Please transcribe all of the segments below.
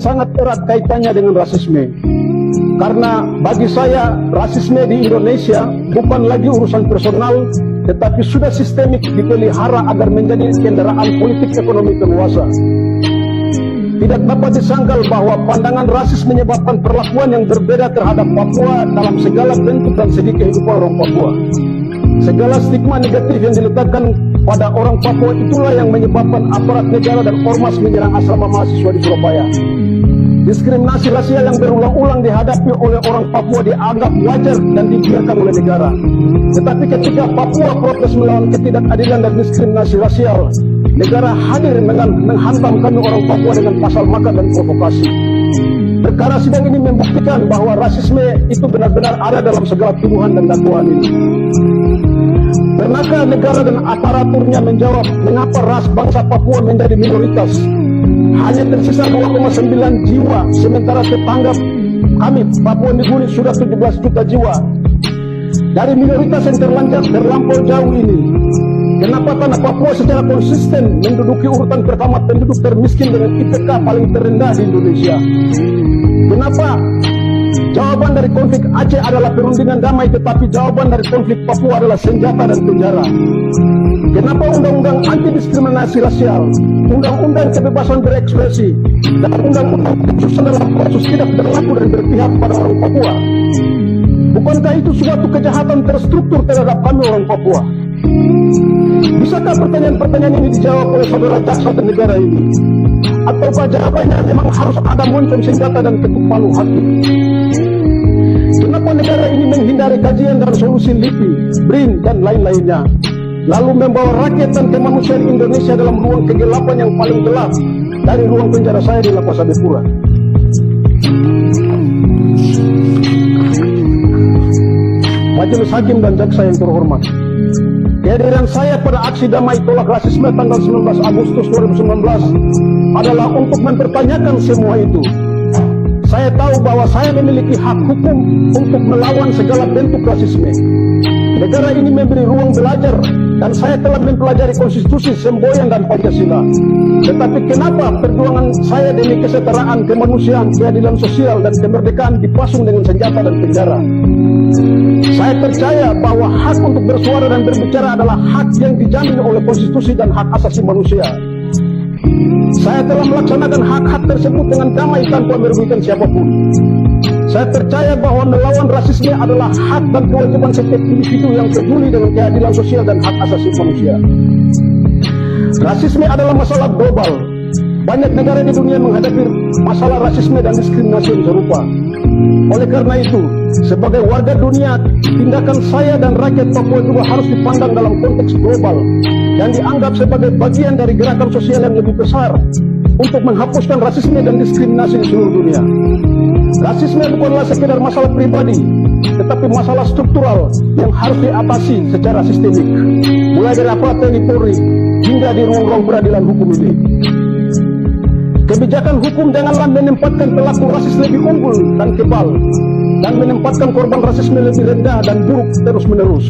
sangat erat kaitannya dengan rasisme. Karena bagi saya, rasisme di Indonesia bukan lagi urusan personal, tetapi sudah sistemik dipelihara agar menjadi kendaraan politik ekonomi penguasa. Tidak dapat disangkal bahwa pandangan rasis menyebabkan perlakuan yang berbeda terhadap Papua dalam segala bentuk dan segi kehidupan orang Papua. Segala stigma negatif yang diletakkan pada orang Papua itulah yang menyebabkan aparat negara dan ormas menyerang asrama mahasiswa di Surabaya. Diskriminasi rasial yang berulang-ulang dihadapi oleh orang Papua dianggap wajar dan dibiarkan oleh negara. Tetapi ketika Papua protes melawan ketidakadilan dan diskriminasi rasial, negara hadir menghantam kami orang Papua dengan pasal makar dan provokasi. Perkara sidang ini membuktikan bahwa rasisme itu benar-benar ada dalam segala tuduhan dan dakwaan ini. Pernahkah negara dan aparaturnya menjawab mengapa ras bangsa Papua menjadi minoritas? Hanya tersisa 2,9 jiwa, sementara tetangga kami Papua Nugini sudah 17 juta jiwa. Dari minoritas yang terlampau jauh ini, kenapa tanah Papua secara konsisten menduduki urutan pertama penduduk termiskin dengan IPK paling terendah di Indonesia? Kenapa jawaban dari konflik Aceh adalah perundingan damai, tetapi jawaban dari konflik Papua adalah senjata dan penjara? Kenapa undang-undang anti diskriminasi rasial, undang-undang kebebasan berekspresi, dan undang-undang khusus dalam kasus tidak berlaku dan berpihak pada orang Papua? Bukankah itu suatu kejahatan terstruktur terhadap kami orang Papua? Bisakah pertanyaan-pertanyaan ini dijawab oleh saudara jaksa dan negara ini? Ataukah jawabannya memang harus ada moncong senjata dan ketuk palu hakim? Kenapa negara ini menghindari kajian dan solusi LIPI, BRIN, dan lain-lainnya, lalu membawa rakyat dan kemanusiaan Indonesia dalam ruang kegelapan yang paling gelap dari ruang penjara saya di Lapas Adipura? Majelis Hakim dan Jaksa yang terhormat, kehadiran saya pada aksi damai tolak rasisme tanggal 19 Agustus 2019 adalah untuk mempertanyakan semua itu. Saya tahu bahwa saya memiliki hak hukum untuk melawan segala bentuk rasisme. Negara ini memberi ruang belajar dan saya telah mempelajari konstitusi, semboyan, dan Pancasila. Tetapi kenapa perjuangan saya demi kesetaraan, kemanusiaan, keadilan sosial, dan kemerdekaan dipasung dengan senjata dan penjara? Saya percaya bahwa hak untuk bersuara dan berbicara adalah hak yang dijamin oleh konstitusi dan hak asasi manusia. Saya telah melaksanakan hak-hak tersebut dengan damai tanpa merugikan siapapun. Saya percaya bahwa melawan rasisme adalah hak dan kewajiban setiap individu yang peduli dengan keadilan sosial dan hak asasi manusia. Rasisme adalah masalah global. Banyak negara di dunia menghadapi masalah rasisme dan diskriminasi yang serupa. Oleh karena itu, sebagai warga dunia, tindakan saya dan rakyat Papua juga harus dipandang dalam konteks global dan dianggap sebagai bagian dari gerakan sosial yang lebih besar untuk menghapuskan rasisme dan diskriminasi di seluruh dunia. Rasisme bukanlah sekedar masalah pribadi, tetapi masalah struktural yang harus diatasi secara sistemik, mulai dari aparat TNI Polri hingga di ruang-ruang peradilan hukum ini. Kebijakan hukum janganlah menempatkan pelaku rasis lebih unggul dan kebal, dan menempatkan korban rasisme lebih rendah dan buruk terus-menerus.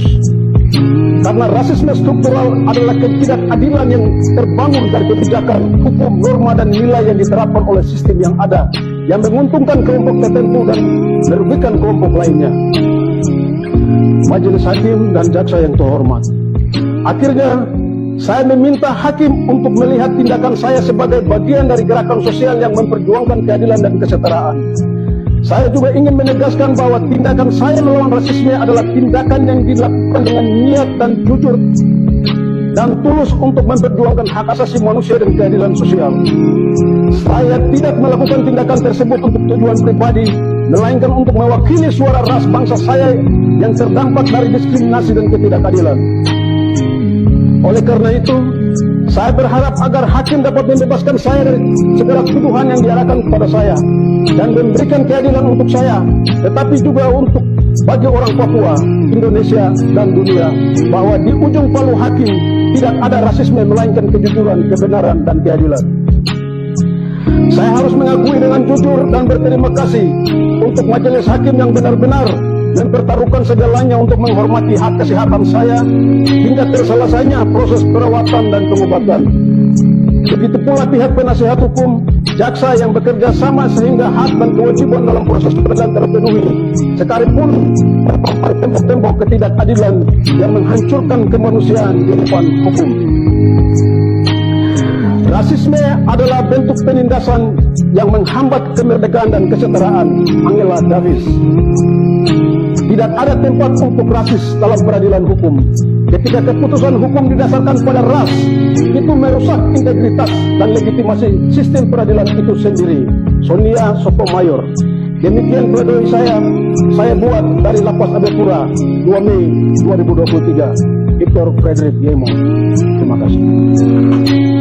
Karena rasisme struktural adalah ketidakadilan yang terbangun dari kebijakan, hukum, norma, dan nilai yang diterapkan oleh sistem yang ada, yang menguntungkan kelompok tertentu dan merugikan kelompok lainnya. Majelis Hakim dan Jaksa yang terhormat, akhirnya saya meminta hakim untuk melihat tindakan saya sebagai bagian dari gerakan sosial yang memperjuangkan keadilan dan kesetaraan. Saya juga ingin menegaskan bahwa tindakan saya melawan rasisme adalah tindakan yang dilakukan dengan niat dan jujur dan tulus untuk memperjuangkan hak asasi manusia dan keadilan sosial. Saya tidak melakukan tindakan tersebut untuk tujuan pribadi, melainkan untuk mewakili suara ras bangsa saya yang terdampak dari diskriminasi dan ketidakadilan. Oleh karena itu, saya berharap agar hakim dapat membebaskan saya dari segala tuduhan yang diarahkan kepada saya dan memberikan keadilan untuk saya, tetapi juga untuk bagi orang Papua, Indonesia, dan dunia, bahwa di ujung palu hakim tidak ada rasisme melainkan kejujuran, kebenaran, dan keadilan. Saya harus mengakui dengan jujur dan berterima kasih untuk majelis hakim yang benar-benar mempertaruhkan segalanya untuk menghormati hak kesehatan saya hingga terselesainya proses perawatan dan pengobatan. Begitu pula pihak penasihat hukum, jaksa yang bekerja sama sehingga hak dan kewajiban dalam proses peradilan terpenuhi, sekalipun terpapar tembok-tembok ketidakadilan yang menghancurkan kemanusiaan di depan hukum. Rasisme adalah bentuk penindasan yang menghambat kemerdekaan dan kesetaraan. Angela Davis. Tidak ada tempat untuk rasis dalam peradilan hukum. Ketika keputusan hukum didasarkan pada ras, itu merusak integritas dan legitimasi sistem peradilan itu sendiri. Sonia Sotomayor. Demikian pledoi saya buat dari Lapas Abepura 2 Mei 2023. Victor Frederick Yemo. Terima kasih.